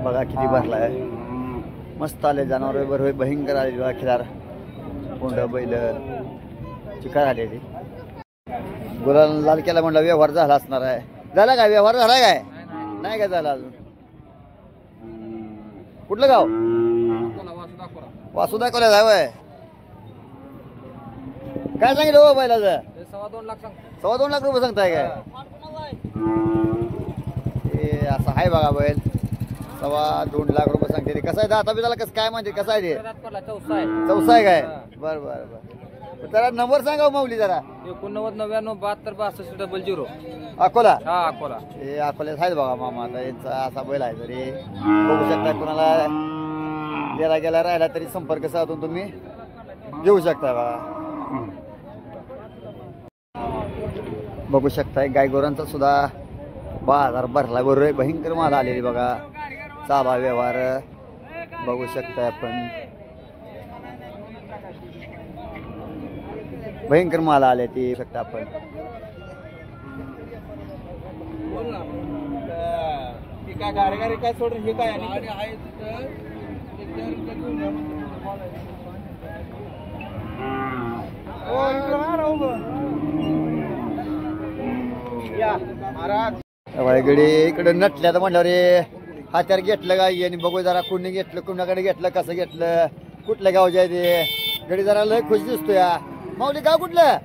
बघा किती भरलाय, मस्त आले जनावर बरोबर, भयंकर आले खिलार, कोंड बैल चिकार आलेली. गुलाल लाल केला म्हणलं व्यवहार झाला असणार आहे. झाला काय व्यवहार, झाला काय नाही काय झाला अजून? कुठलं गाव? वासू दाखवल्या जावय. काय सांगितलं हो बैलाचं? 2.25 लाख रुपये सांगताय काय? हे असं आहे बघा बैल, 2.25 लाख रुपये सांगते. कसं आहे दाता बिदाला कसं काय म्हणजे कसं आहे ते? चौसा आहे काय? बरं बरं बरं. जरा नंबर सांगा माऊली जरा. 89 अकोला. हा अकोला. हे अकोल्यात आहेत बघा मामा. आता यांचा असा बैल आहे, तरी बघू शकता. कोणाला गेला गेला राहिला तरी संपर्क साधून तुम्ही घेऊ शकता बघा. बघू शकताय गायगोरांचा सुद्धा बाजार भरला बरोबर, भयंकर माल आलेली बघा. चालू व्यवहार बघू शकताय आपण, भयंकर माल आले ती शकता आपण. काय गाडी काय सोडून हे काय इकडे नटल्या तर म्हणल्यावर रे हात्यार घेतलं गाई, आणि बघू जरा कुणी घेतलं, कुणाकडे घेतलं, कसं घेतलं, कुठल्या गावच्या ते गडी जरा लय खुश दिसतो. या माऊली गाव कुठलं?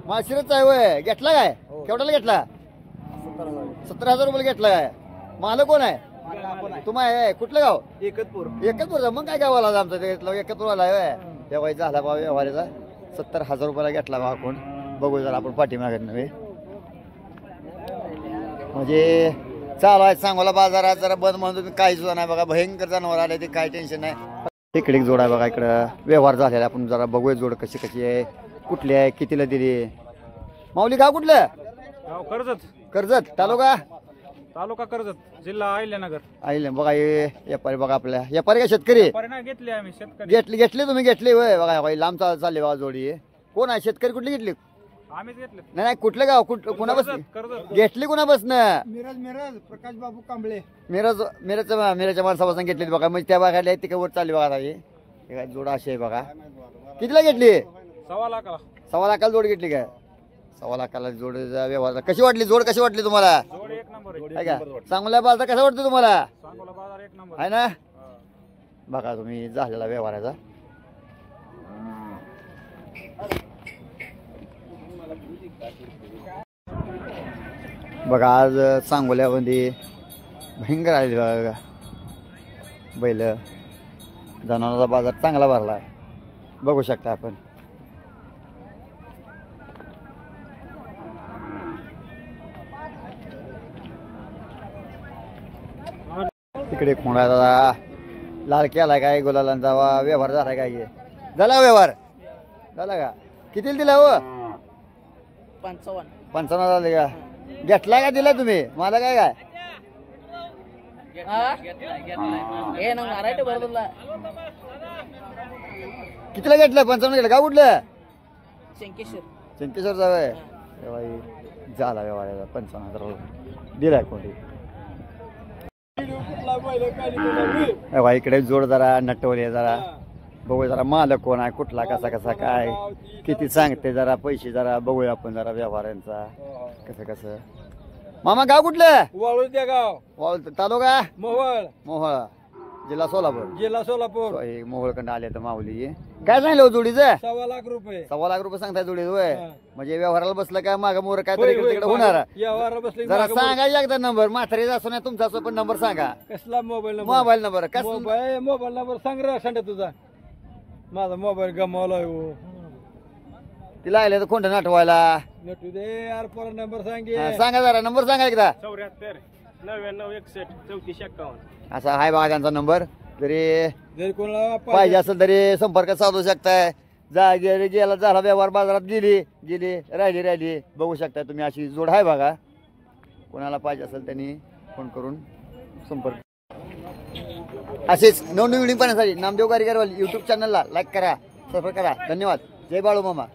माशिरच आहे वय. घेतला काय? केवढ्याला घेतला? 17,000 रुपये घेतला काय? माल कोण आहे? तुम्हाला कुठलं गाव? एकतपूर. एकतपूरचा. मग काय गावाला आमचं ते एकतपूरवाला आहे. तेव्हा झाला बा व्यवहाराचा. 70,000 रुपयाला घेतला बा कोण. बघू जरा आपण पाठीमागे नव्हे, म्हणजे चालू आहे सांगोला बाजारात. जरा बंद म्हणून काही सुद्धा नाही बघा, भयंकर जनावर आले ते, काही टेन्शन नाही. इकडे जोड आहे बघा, इकडं व्यवहार झालेला. आपण जरा बघूया जोड कशी कशी आहे, कुठली आहे, कितीला दिली. माऊली गाव कुठलं? कर्जत. कर्जत तालुका कर्जत, जिल्हा अहिल्यानगर. आहिले बघा. हे व्यापारी बघा, आपल्या व्यापारी का शेतकरी? घेतले आम्ही शेतकरी. घेतली तुम्ही घेतली होय. बघा लांब चालले बघा जोडी. कोण आहे शेतकरी? कुठली घेतली? आम्हीच घेतले. नाही कुठलं गाव? कुणापासून घेतली? कुणापासून? मिरज प्रकाश बाबू कांबळे. मिरजच्या माणसापासून घेतली बघा. म्हणजे त्या भागाला तिकडवर चालली बघा. हे जोड अशी आहे बघा. कितीला घेतली? 1.25 लाखाला. 1.25 लाखाला जोड घेतली काय? 1.25 लाखाला जोड व्यवहार. कशी वाटली जोड? कशी वाटली तुम्हाला? जोड एक नंबर आहे का? चांगला बाजार कसा वाटतो तुम्हाला? सांगोला बाजार एक नंबर आहे ना. बघा तुम्ही झालेला व्यवहाराचा. बघा आज सांगोल्यामध्ये भयंकर आले बघा बैल. जनावरांचा बाजार चांगला भरला आहे, बघू शकता आपण. तिकडे कोणाला लाल केला काय? गुलालांचा व्यवहार झाला काय? झाला व्यवहार झाला का? कितीला दिला हो? 55 झाले का? घेतला का दिला तुम्ही? मला काय काय कितीला घेतलं? 55 गेलं का? कुठलं? शंकेश्वर जावय. झाला व्यवहार 55,000 दिलाय कोणी. इकडे जोड जरा नटवले, जरा बघू जरा मालक कोण आहे, कुठला, कसा कसा काय, किती सांगते, जरा पैसे जरा बघूया आपण जरा व्यवहारांचा कसं कसं. मामा गाव कुठलं? वाळूच्या गाव. तालुका मोहोळ, जिल्हा सोलापूर. मोहोळकडे आले तर माऊली. काय सांगितलं जोडीचं? 1.25 लाख रुपये. 1.25 लाख रुपये सांगताय जोडी होय. म्हणजे व्यवहाराला बसलं काय माग मोर काय तरी तिकडे होणार? जरा सांगा एकदा नंबर. म्हातारी असो नाही तुमचा असो, पण नंबर सांगा. कसला mobile number? Mobile number mobile number सांग रे संडे तुझा. माझा मोबाईल गमावला तिला आले तर कोणत नटवायला. नटू दे यार, पर नंबर सांगे. सांगा जरा नंबर सांगा एकदा. 74 99 61 34 51. असा हाय बघा त्यांचा नंबर. जरी कोणाला पाहिजे असेल तरी संपर्क साधू शकताय. गेला झाला व्यवहार, बाजारात गेली राहिली बघू शकताय तुम्ही. अशी जोड आहे बघा. कोणाला पाहिजे असेल त्यांनी फोन करून संपर्क. असेच नवनवीन पाहण्यासाठी नामदेव गारीकरवाली युट्यूब चॅनलला लाईक करा, सबस्क्राईब करा. धन्यवाद. जय बाळू मामा.